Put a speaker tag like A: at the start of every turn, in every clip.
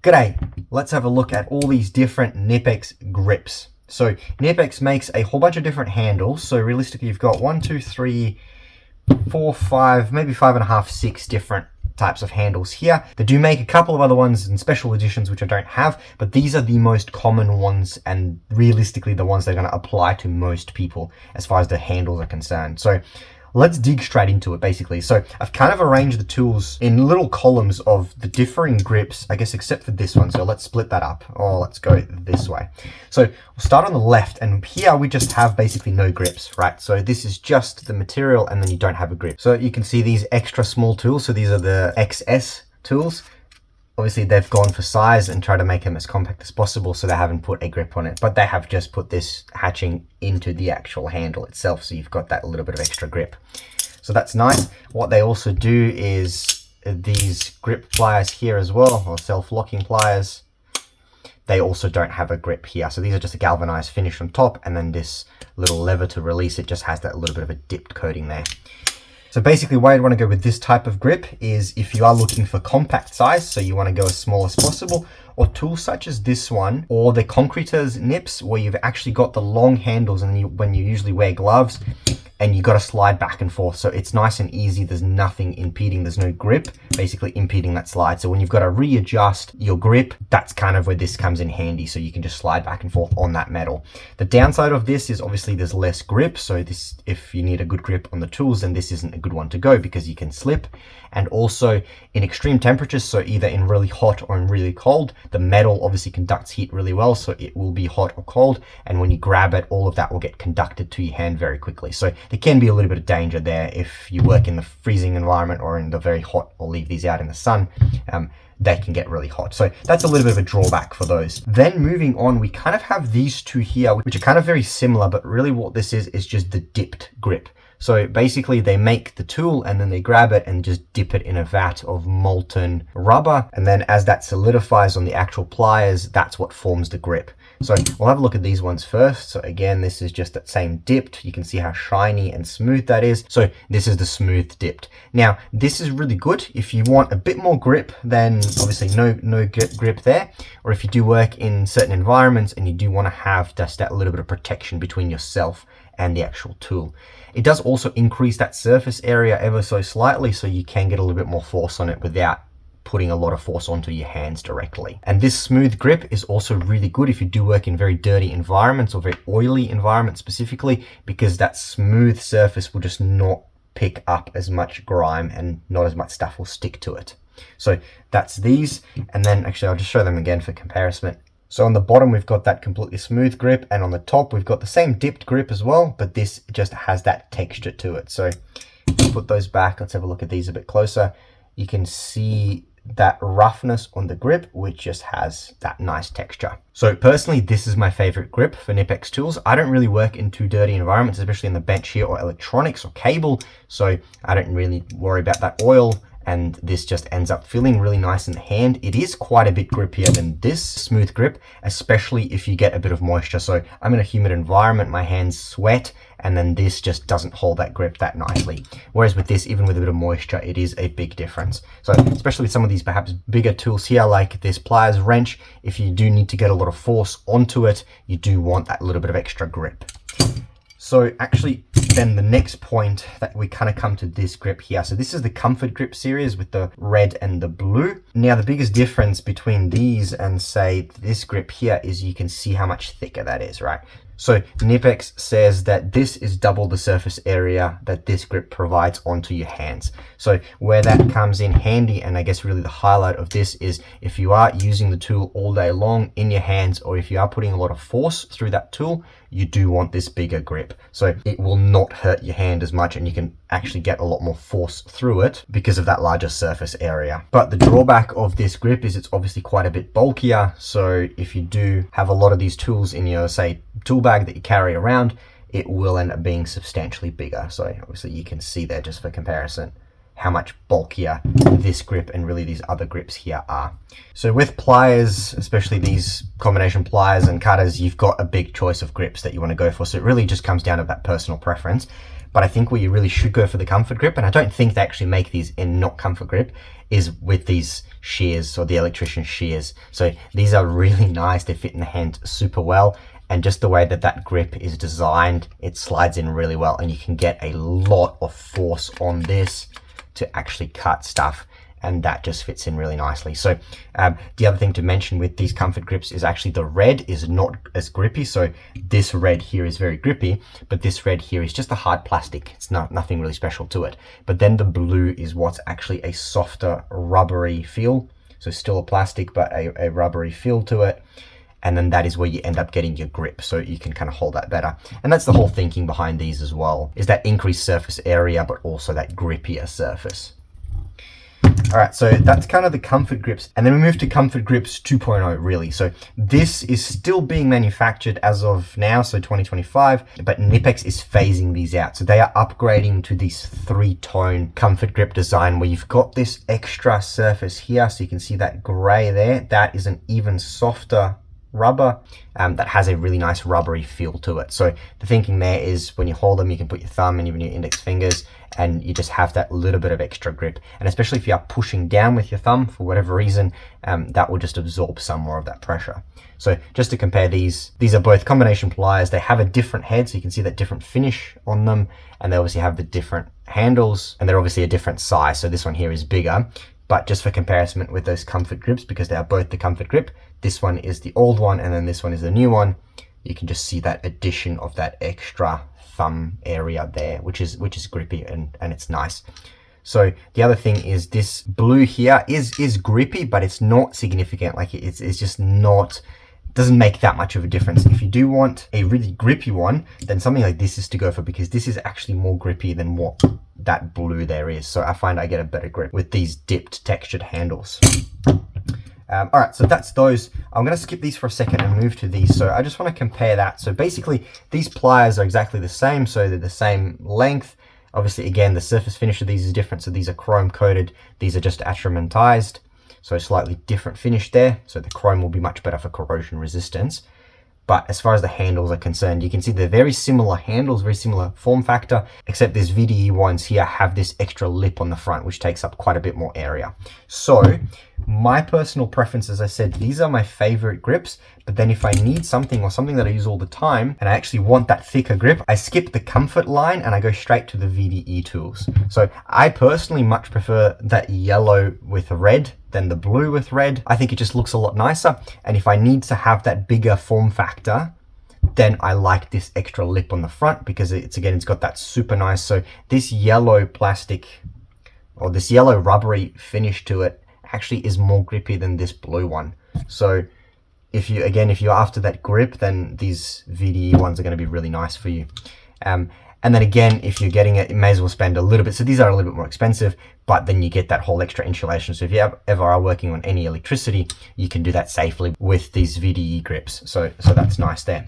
A: G'day, let's have a look at all these different Knipex grips. So Knipex makes a whole bunch of different handles. So realistically, you've got 1, 2, 3, 4, 5, maybe 5.5, 6 different types of handles here. They do make a couple of other ones in special editions, which I don't have, but these are the most common ones and realistically the ones that are going to apply to most people as far as the handles are concerned. So let's dig straight into it basically. So I've kind of arranged the tools in little columns of the differing grips, I guess, except for this one. So let's split that up. Oh, let's go this way. So we'll start on the left, and here we just have basically no grips, right? So this is just the material and then you don't have a grip. So you can see these extra small tools. So these are the XS tools. Obviously they've gone for size and tried to make them as compact as possible, so they haven't put a grip on it, but they have just put this hatching into the actual handle itself, so you've got that little bit of extra grip. So that's nice. What they also do is these grip pliers here as well, or self-locking pliers, they also don't have a grip here. So these are just a galvanized finish on top, and then this little lever to release it just has that little bit of a dipped coating there. So basically why I'd want to go with this type of grip is if you are looking for compact size, so you want to go as small as possible, or tools such as this one, or the concreters nips, where you've actually got the long handles and when you usually wear gloves, and you got to slide back and forth. So it's nice and easy. There's nothing impeding. There's no grip basically impeding that slide. So when you've got to readjust your grip, that's kind of where this comes in handy. So you can just slide back and forth on that metal. The downside of this is obviously there's less grip. So this, if you need a good grip on the tools, then this isn't a good one to go because you can slip. And also in extreme temperatures, so either in really hot or in really cold, the metal obviously conducts heat really well. So it will be hot or cold. And when you grab it, all of that will get conducted to your hand very quickly. So there can be a little bit of danger there if you work in the freezing environment or in the very hot, or leave these out in the sun. They can get really hot. So that's a little bit of a drawback for those. Then moving on, we kind of have these two here, which are kind of very similar, but really what this is just the dipped grip. So basically they make the tool and then they grab it and just dip it in a vat of molten rubber. And then as that solidifies on the actual pliers, that's what forms the grip. So we'll have a look at these ones first. So again, this is just that same dipped. You can see how shiny and smooth that is. So this is the smooth dipped. Now, this is really good if you want a bit more grip, then obviously no grip there. Or if you do work in certain environments and you do want to have just that little bit of protection between yourself and the actual tool. It does also increase that surface area ever so slightly, so you can get a little bit more force on it without putting a lot of force onto your hands directly. And this smooth grip is also really good if you do work in very dirty environments or very oily environments specifically, because that smooth surface will just not pick up as much grime and not as much stuff will stick to it. So that's these. And then actually I'll just show them again for comparison. So on the bottom, we've got that completely smooth grip, and on the top, we've got the same dipped grip as well, but this just has that texture to it. So put those back. Let's have a look at these a bit closer. You can see that roughness on the grip, which just has that nice texture. So personally, this is my favorite grip for Knipex tools. I don't really work in too dirty environments, especially in the bench here, or electronics or cable. So I don't really worry about that oil. And this just ends up feeling really nice in the hand. It is quite a bit grippier than this smooth grip, especially if you get a bit of moisture. So I'm in a humid environment, my hands sweat, and then this just doesn't hold that grip that nicely. Whereas with this, even with a bit of moisture, it is a big difference. So especially with some of these perhaps bigger tools here, like this pliers wrench, if you do need to get a lot of force onto it, you do want that little bit of extra grip. So actually, then the next point that we kind of come to this grip here. So this is the Comfort Grip series with the red and the blue. Now, the biggest difference between these and say this grip here is you can see how much thicker that is, right? So Knipex says that this is double the surface area that this grip provides onto your hands. So where that comes in handy, and I guess really the highlight of this, is if you are using the tool all day long in your hands, or if you are putting a lot of force through that tool, you do want this bigger grip. So it will not hurt your hand as much, and you can actually get a lot more force through it because of that larger surface area. But the drawback of this grip is it's obviously quite a bit bulkier. So if you do have a lot of these tools in your, say, tool bag that you carry around, it will end up being substantially bigger. So obviously you can see there, just for comparison, how much bulkier this grip and really these other grips here are. So with pliers, especially these combination pliers and cutters, you've got a big choice of grips that you want to go for. So it really just comes down to that personal preference. But I think where you really should go for the comfort grip, and I don't think they actually make these in not comfort grip, is with these shears, or the electrician shears. So these are really nice. They fit in the hand super well. And just the way that that grip is designed, it slides in really well, and you can get a lot of force on this to actually cut stuff, and that just fits in really nicely. So the other thing to mention with these comfort grips is actually the red is not as grippy. So this red here is very grippy, but this red here is just a hard plastic. It's nothing really special to it. But then the blue is what's actually a softer rubbery feel. So still a plastic, but a rubbery feel to it. And then that is where you end up getting your grip, so you can kind of hold that better. And that's the whole thinking behind these as well, is that increased surface area, but also that grippier surface. All right, so that's kind of the comfort grips. And then we move to comfort grips 2.0, really. So this is still being manufactured as of now, so 2025, but Knipex is phasing these out. So they are upgrading to this 3-tone comfort grip design where you've got this extra surface here. So you can see that gray there, that is an even softer rubber that has a really nice rubbery feel to it. So the thinking there is when you hold them, you can put your thumb and even your index fingers, and you just have that little bit of extra grip. And especially if you are pushing down with your thumb for whatever reason, that will just absorb some more of that pressure. So just to compare these are both combination pliers. They have a different head, so you can see that different finish on them, and they obviously have the different handles, and they're obviously a different size. So this one here is bigger. But just for comparison with those comfort grips, because they are both the comfort grip, this one is the old one and then this one is the new one, you can just see that addition of that extra thumb area there, which is grippy and it's nice. So the other thing is this blue here is grippy, but it's not significant. Like it's just not, doesn't make that much of a difference. If you do want a really grippy one, then something like this is to go for, because this is actually more grippy than what that blue there is. So I find I get a better grip with these dipped textured handles. All right, so that's those. I'm going to skip these for a second and move to these. So I just want to compare that. So basically these pliers are exactly the same. So they're the same length. Obviously, again, the surface finish of these is different. So these are chrome coated. These are just atramentized. So slightly different finish there. So the chrome will be much better for corrosion resistance. But as far as the handles are concerned, you can see they're very similar handles, very similar form factor, except these VDE ones here have this extra lip on the front, which takes up quite a bit more area. So my personal preference, as I said, these are my favorite grips. But then if I need something or something that I use all the time and I actually want that thicker grip, I skip the comfort line and I go straight to the VDE tools. So I personally much prefer that yellow with red than the blue with red. I think it just looks a lot nicer. And if I need to have that bigger form factor, then I like this extra lip on the front, because it's got that super nice. So this yellow plastic or this yellow rubbery finish to it actually is more grippy than this blue one. So if you're after that grip, then these VDE ones are going to be really nice for you. And then again, if you're getting it, you may as well spend a little bit. So these are a little bit more expensive, but then you get that whole extra insulation. So if you ever are working on any electricity, you can do that safely with these VDE grips. So that's nice there.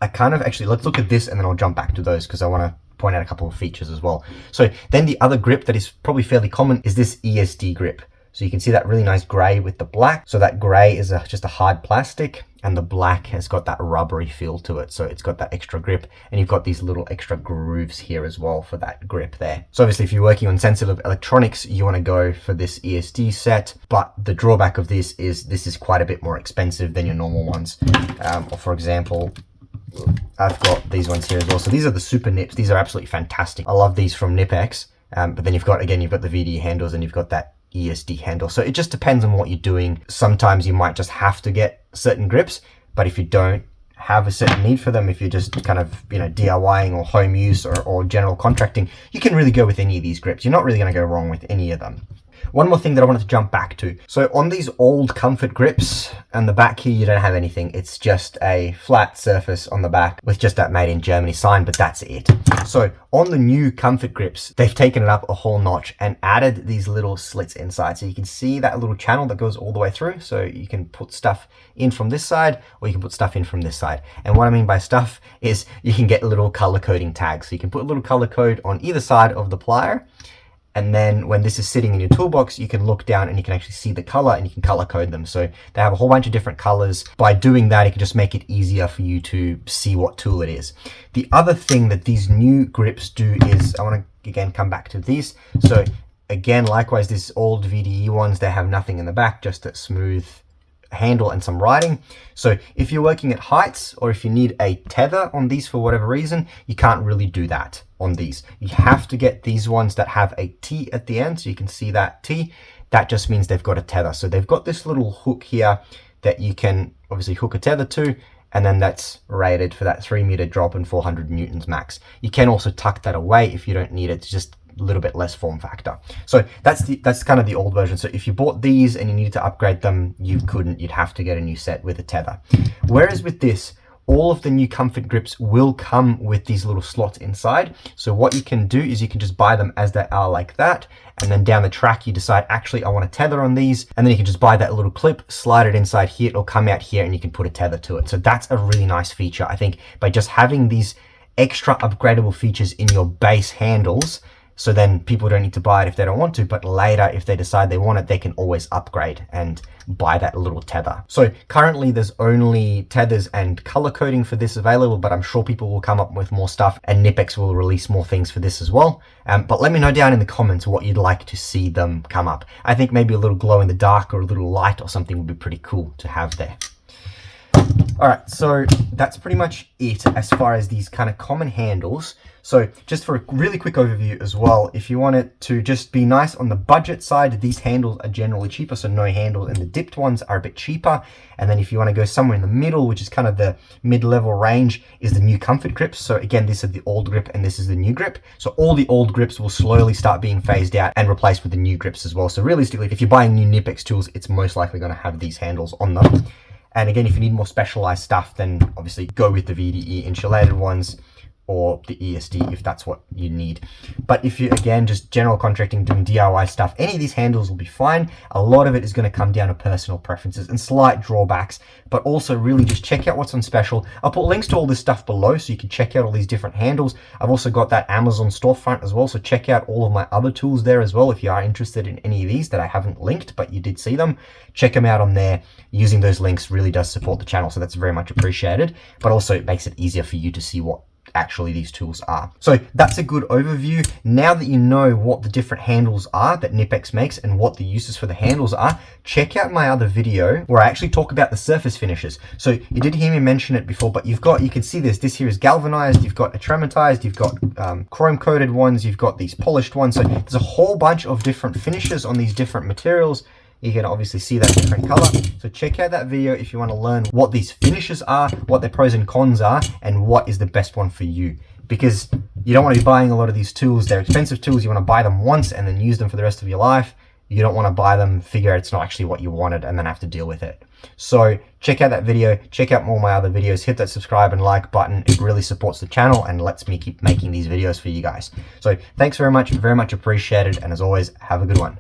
A: Let's look at this and then I'll jump back to those, because I want to point out a couple of features as well. So then the other grip that is probably fairly common is this ESD grip. So you can see that really nice gray with the black. So that gray is just a hard plastic, and the black has got that rubbery feel to it. So it's got that extra grip, and you've got these little extra grooves here as well for that grip there. So obviously if you're working on sensitive electronics, you want to go for this ESD set, but the drawback of this is quite a bit more expensive than your normal ones. Or for example, I've got these ones here as well. So these are the super nips. These are absolutely fantastic. I love these from Knipex. But then you've got the VDE handles and you've got that ESD handle. So it just depends on what you're doing. Sometimes you might just have to get certain grips, but if you don't have a certain need for them, if you're just kind of, DIYing or home use or general contracting, you can really go with any of these grips. You're not really going to go wrong with any of them. One more thing that I wanted to jump back to. So on these old comfort grips, and the back here, you don't have anything. It's just a flat surface on the back with just that made in Germany sign, but that's it. So on the new comfort grips, they've taken it up a whole notch and added these little slits inside. So you can see that little channel that goes all the way through. So you can put stuff in from this side, or you can put stuff in from this side. And what I mean by stuff is you can get little color coding tags. So you can put a little color code on either side of the plier, And then when this is sitting in your toolbox, you can look down and you can actually see the color and you can color code them. So they have a whole bunch of different colors. By doing that, it can just make it easier for you to see what tool it is. The other thing that these new grips do is, I want to again come back to these. So again, likewise, these old VDE ones, they have nothing in the back, just a smooth handle and some writing. So if you're working at heights or if you need a tether on these for whatever reason, you can't really do that on these. You have to get these ones that have a T at the end, so you can see that T. That just means they've got a tether. So they've got this little hook here that you can obviously hook a tether to, and then that's rated for that 3-meter drop and 400 newtons max. You can also tuck that away if you don't need it. It's just a little bit less form factor. So that's kind of the old version. So if you bought these and you needed to upgrade them, you couldn't. You'd have to get a new set with a tether. Whereas with this, all of the new comfort grips will come with these little slots inside. So what you can do is you can just buy them as they are like that. And then down the track, you decide, actually, I want a tether on these. And then you can just buy that little clip, slide it inside here. It'll come out here and you can put a tether to it. So that's a really nice feature. I think by just having these extra upgradable features in your base handles, so then people don't need to buy it if they don't want to, but later if they decide they want it, they can always upgrade and buy that little tether. So currently there's only tethers and color coding for this available, but I'm sure people will come up with more stuff and Knipex will release more things for this as well. But let me know down in the comments what you'd like to see them come up. I think maybe a little glow in the dark or a little light or something would be pretty cool to have there. All right, so that's pretty much it as far as these kind of common handles. So just for a really quick overview as well, if you want it to just be nice on the budget side, these handles are generally cheaper, so no handles, and the dipped ones are a bit cheaper. And then if you want to go somewhere in the middle, which is kind of the mid-level range, is the new comfort grips. So again, this is the old grip and this is the new grip. So all the old grips will slowly start being phased out and replaced with the new grips as well. So realistically, if you're buying new Knipex tools, it's most likely going to have these handles on them. And again, if you need more specialized stuff, then obviously go with the VDE insulated ones or the ESD if that's what you need. But if you, again, just general contracting, doing DIY stuff, any of these handles will be fine. A lot of it is going to come down to personal preferences and slight drawbacks, but also really just check out what's on special. I'll put links to all this stuff below so you can check out all these different handles. I've also got that Amazon storefront as well, so check out all of my other tools there as well if you are interested in any of these that I haven't linked, but you did see them. Check them out on there. Using those links really does support the channel, so that's very much appreciated, but also it makes it easier for you to see what actually these tools are. So that's a good overview. Now that you know what the different handles are that Knipex makes and what the uses for the handles are, check out my other video where I actually talk about the surface finishes. So you did hear me mention it before, but you can see this here is galvanized, you've got atrematized, you've got chrome coated ones, you've got these polished ones. So there's a whole bunch of different finishes on these different materials. You can obviously see that different color. So check out that video if you want to learn what these finishes are, what their pros and cons are, and what is the best one for you. Because you don't want to be buying a lot of these tools. They're expensive tools. You want to buy them once and then use them for the rest of your life. You don't want to buy them, figure out it's not actually what you wanted, and then have to deal with it. So check out that video, check out all my other videos, hit that subscribe and like button. It really supports the channel and lets me keep making these videos for you guys. So thanks very much appreciated. And as always, have a good one.